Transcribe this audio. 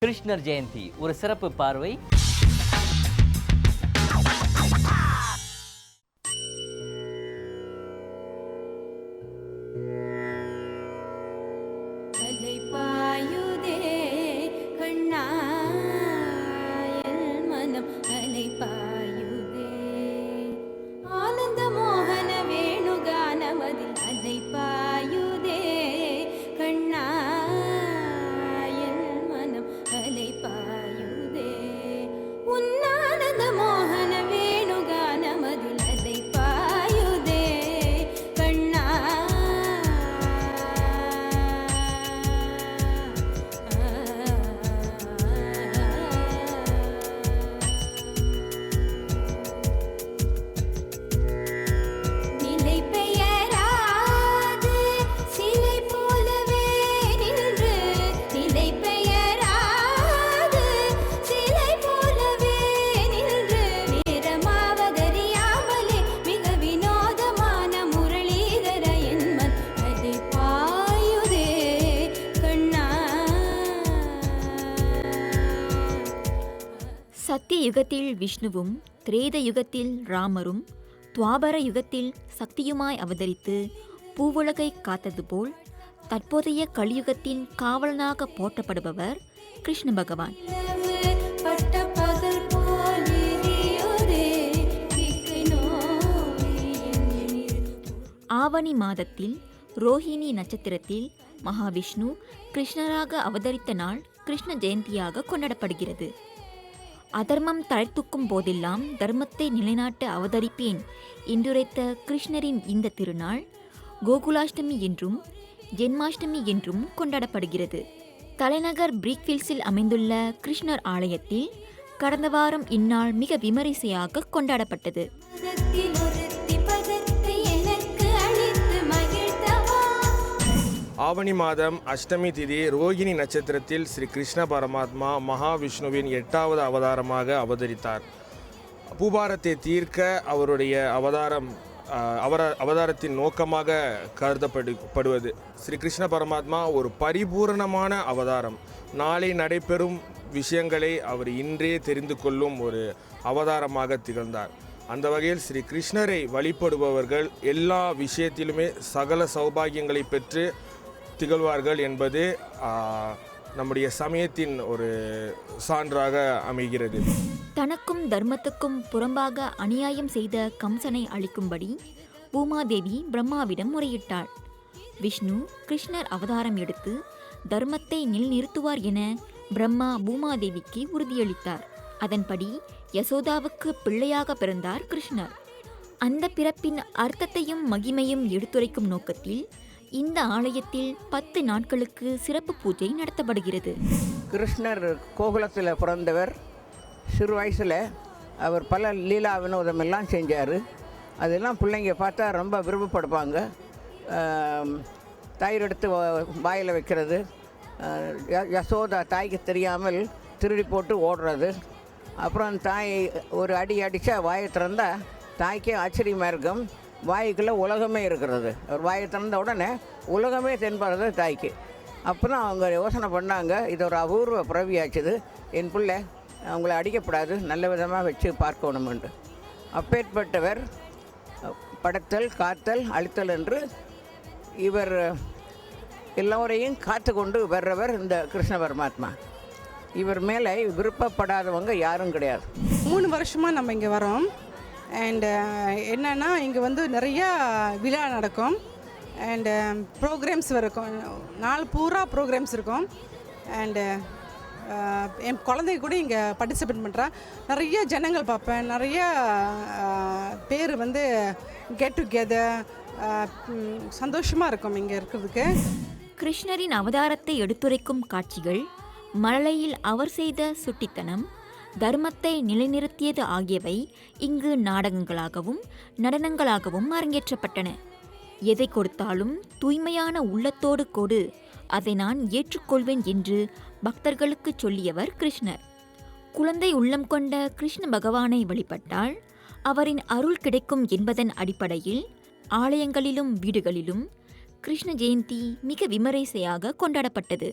கிருஷ்ணர் ஜெயந்தி ஒரு சிறப்பு பார்வை. சத்திய யுகத்தில் விஷ்ணுவும், திரேத யுகத்தில் ராமரும், துவாபர யுகத்தில் சக்தியுமாய் அவதரித்து பூவுலகை காத்தது போல் தற்போதைய கலியுகத்தின் காவலனாக போற்றப்படுபவர் கிருஷ்ண பகவான். ஆவணி மாதத்தில் ரோஹிணி நட்சத்திரத்தில் மகாவிஷ்ணு கிருஷ்ணராக அவதரித்த நாள் கிருஷ்ண ஜெயந்தியாக கொண்டாடப்படுகிறது. அதர்மம் தழைத்துக்கும் போதெல்லாம் தர்மத்தை நிலைநாட்ட அவதரிப்பேன் என்றுரைத்த கிருஷ்ணரின் இந்த திருநாள் கோகுலாஷ்டமி என்றும் ஜென்மாஷ்டமி என்றும் கொண்டாடப்படுகிறது. தலைநகர் பிரீக்ஃபீல்ட்ஸில் அமைந்துள்ள கிருஷ்ணர் ஆலயத்தில் கடந்த வாரம் இந்நாள் மிக விமரிசையாக கொண்டாடப்பட்டது. ஆவணி மாதம் அஷ்டமி திதி ரோகிணி நட்சத்திரத்தில் ஸ்ரீ கிருஷ்ண பரமாத்மா மகாவிஷ்ணுவின் 8வது அவதாரமாக அவதரித்தார். பூபாரத்தை தீர்க்க அவருடைய அவதாரத்தின் நோக்கமாக கருதப்படுவது ஸ்ரீ கிருஷ்ண பரமாத்மா ஒரு பரிபூரணமான அவதாரம். நாளை நடைபெறும் விஷயங்களை அவர் இன்றே தெரிந்து கொள்ளும் ஒரு அவதாரமாக திகழ்ந்தார். அந்த வகையில் ஸ்ரீ கிருஷ்ணரை வழிபடுபவர்கள் எல்லா விஷயத்திலுமே சகல சௌபாகியங்களை பெற்று திகழ்வார்கள் என்பது நம்முடைய சமயத்தின் ஒரு சான்றாக அமைகிறது. தனக்கும் தர்மத்துக்கும் புறம்பாக அநியாயம் செய்த கம்சனை அழிக்கும்படி பூமாதேவி பிரம்மாவிடம் முறையிட்டாள். விஷ்ணு கிருஷ்ணர் அவதாரம் எடுத்து தர்மத்தை நிலைநிறுத்துவார் என பிரம்மா பூமாதேவிக்கு உறுதியளித்தார். அதன்படி யசோதாவுக்கு பிள்ளையாக பிறந்தார் கிருஷ்ணர். அந்த பிறப்பின் அர்த்தத்தையும் மகிமையும் எடுத்துரைக்கும் நோக்கத்தில் இந்த ஆலயத்தில் 10 நாட்களுக்கு சிறப்பு பூஜை நடத்தப்படுகிறது. கிருஷ்ணர் கோகுலத்தில் பிறந்தவர். சிறு வயசில் அவர் பல லீலா வினோதமெல்லாம் செஞ்சார். அதெல்லாம் பிள்ளைங்க பார்த்தா ரொம்ப விருப்பப்படுவாங்க. தயிர் எடுத்து வாயில் வைக்கிறது, யசோதா தாய்க்கு தெரியாமல் திருடி போட்டு ஓடுறது, அப்புறம் தாய் ஒரு அடி அடித்தா வாயை திறந்தால் தாய்க்கே ஆச்சரியமாக இருக்கும். வாய்க்குள்ளே உலகமே இருக்கிறது. அவர் வாயை திறந்த உடனே உலகமே தென்படுறது தாய்க்கு. அப்போ தான் அவங்க யோசனை பண்ணாங்க, இது ஒரு அபூர்வ பிறவியாச்சுது, என் பிள்ளை அவங்கள அடிக்கப்படாது, நல்ல விதமாக வச்சு பார்க்கணுமென்று. அப்பேற்பட்டவர் படைத்தல் காத்தல் அழித்தல் என்று இவர் எல்லோரையும் காத்து கொண்டு வர்றவர் இந்த கிருஷ்ண பரமாத்மா. இவர் மேலே விருப்பப்படாதவங்க யாரும் கிடையாது. 3 வருஷமாக நம்ம இங்கே வரோம். அண்டு என்னென்னா இங்கே வந்து நிறையா விழா நடக்கும். அண்டு ப்ரோக்ராம்ஸ் இருக்கும், நாள் பூரா ப்ரோக்ராம்ஸ் இருக்கும். அண்டு என் குழந்தைங்க கூட இங்கே பார்ட்டிசிபேட் பண்ணுறேன். நிறைய ஜனங்கள் பார்ப்பேன். நிறைய பேர் வந்து கெட் டுகெதர், சந்தோஷமாக இருக்கும் இங்கே இருக்கிறதுக்கு. கிருஷ்ணரின் அவதாரத்தை எடுத்துரைக்கும் காட்சிகள், மழலையில் அவர் செய்த சுட்டித்தனம், தர்மத்தை நிலைநிறுத்தியது ஆகியவை இங்கு நாடகங்களாகவும் நடனங்களாகவும் அரங்கேற்றப்பட்டன. எதை கொடுத்தாலும் தூய்மையான உள்ளத்தோடு கொடு, அதை நான் ஏற்றுக்கொள்வேன் என்று பக்தர்களுக்கு சொல்லியவர் கிருஷ்ணர். குழந்தை உள்ளம் கொண்ட கிருஷ்ண பகவானை வழிபட்டால் அவரின் அருள் கிடைக்கும் என்பதன் அடிப்படையில் ஆலயங்களிலும் வீடுகளிலும் கிருஷ்ண ஜெயந்தி மிக விமரிசையாக கொண்டாடப்பட்டது.